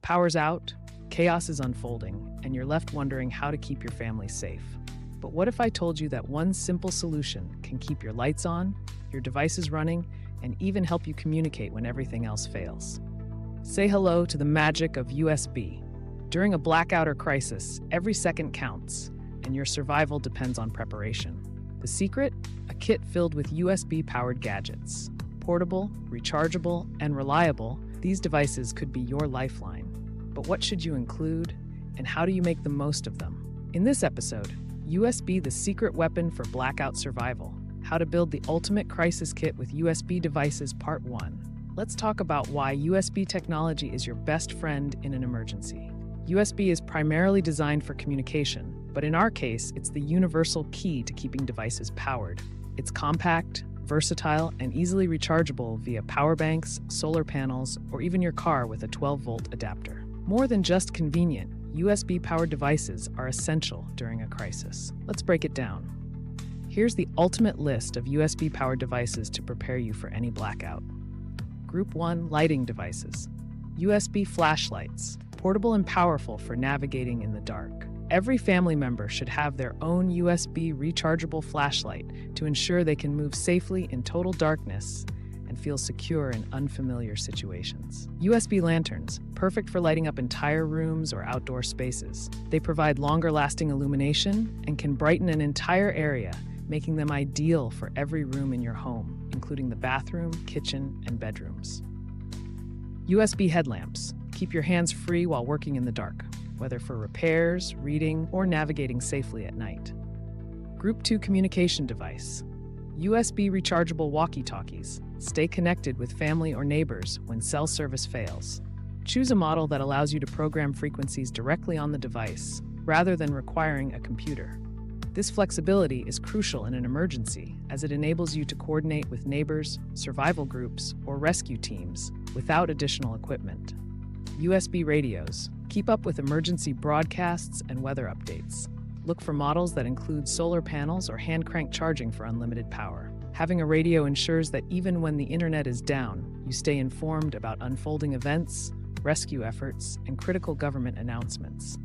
Power's out, chaos is unfolding, and you're left wondering how to keep your family safe. But what if I told you that one simple solution can keep your lights on, your devices running, and even help you communicate when everything else fails? Say hello to the magic of USB. During a blackout or crisis, every second counts, and your survival depends on preparation. The secret? A kit filled with USB-powered gadgets. Portable, rechargeable, and reliable, these devices could be your lifeline. But what should you include, and how do you make the most of them? In this episode, USB, the secret weapon for blackout survival. How to build the ultimate crisis kit with USB devices, Part 1. Let's talk about why USB technology is your best friend in an emergency. USB is primarily designed for communication, but in our case, it's the universal key to keeping devices powered. It's compact, versatile, and easily rechargeable via Powerbanks, solar panels, or even your car with a 12-volt adapter. More than just convenient, USB-powered devices are essential during a crisis. Let's break it down. Here's the ultimate list of USB-powered devices to prepare you for any blackout. Group 1, lighting devices. USB flashlights, portable and powerful for navigating in the dark. Every family member should have their own USB rechargeable flashlight to ensure they can move safely in total darkness and feel secure in unfamiliar situations. USB lanterns, perfect for lighting up entire rooms or outdoor spaces. They provide longer-lasting illumination and can brighten an entire area, making them ideal for every room in your home, including the bathroom, kitchen, and bedrooms. USB headlamps. Keep your hands free while working in the dark, whether for repairs, reading, or navigating safely at night. Group 2 communication device. USB rechargeable walkie-talkies. Stay connected with family or neighbors when cell service fails. Choose a model that allows you to program frequencies directly on the device, rather than requiring a computer. This flexibility is crucial in an emergency, as it enables you to coordinate with neighbors, survival groups, or rescue teams without additional equipment. USB radios. Keep up with emergency broadcasts and weather updates. Look for models that include solar panels or hand-crank charging for unlimited power. Having a radio ensures that even when the internet is down, you stay informed about unfolding events, rescue efforts, and critical government announcements.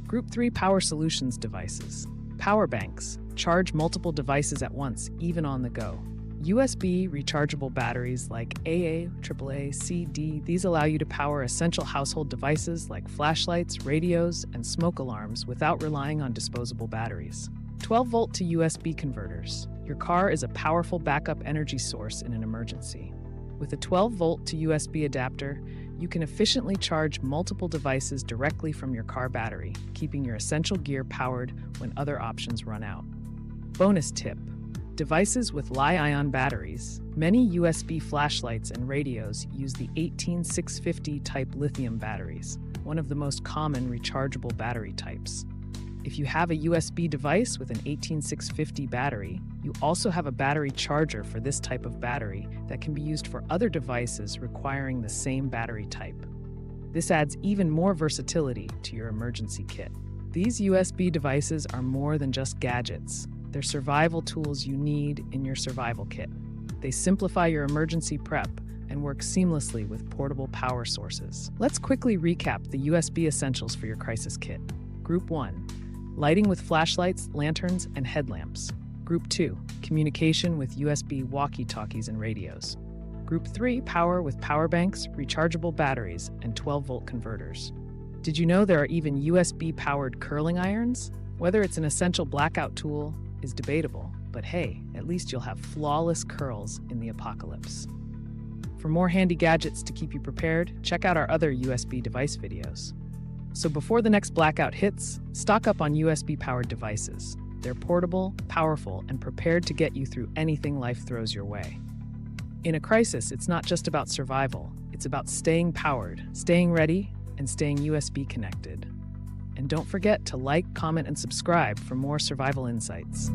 Group 3 power solutions devices. Powerbanks. Charge multiple devices at once, even on the go. USB rechargeable batteries like AA, AAA, CD, these allow you to power essential household devices like flashlights, radios, and smoke alarms without relying on disposable batteries. 12-volt to USB converters. Your car is a powerful backup energy source in an emergency. With a 12-volt to USB adapter, you can efficiently charge multiple devices directly from your car battery, keeping your essential gear powered when other options run out. Bonus tip. Devices with Li-ion batteries. Many USB flashlights and radios use the 18650 type lithium batteries, one of the most common rechargeable battery types. If you have a USB device with an 18650 battery, you also have a battery charger for this type of battery that can be used for other devices requiring the same battery type. This adds even more versatility to your emergency kit. These USB devices are more than just gadgets. They're survival tools you need in your survival kit. They simplify your emergency prep and work seamlessly with portable power sources. Let's quickly recap the USB essentials for your crisis kit. Group 1, lighting with flashlights, lanterns, and headlamps. Group 2, communication with USB walkie-talkies and radios. Group 3, power with power banks, rechargeable batteries, and 12-volt converters. Did you know there are even USB-powered curling irons? Whether it's an essential blackout tool is debatable, but hey, at least you'll have flawless curls in the apocalypse. For more handy gadgets to keep you prepared, check out our other USB device videos. So before the next blackout hits, stock up on USB-powered devices. They're portable, powerful, and prepared to get you through anything life throws your way. In a crisis, it's not just about survival. It's about staying powered, staying ready, and staying USB connected. And don't forget to like, comment, and subscribe for more survival insights.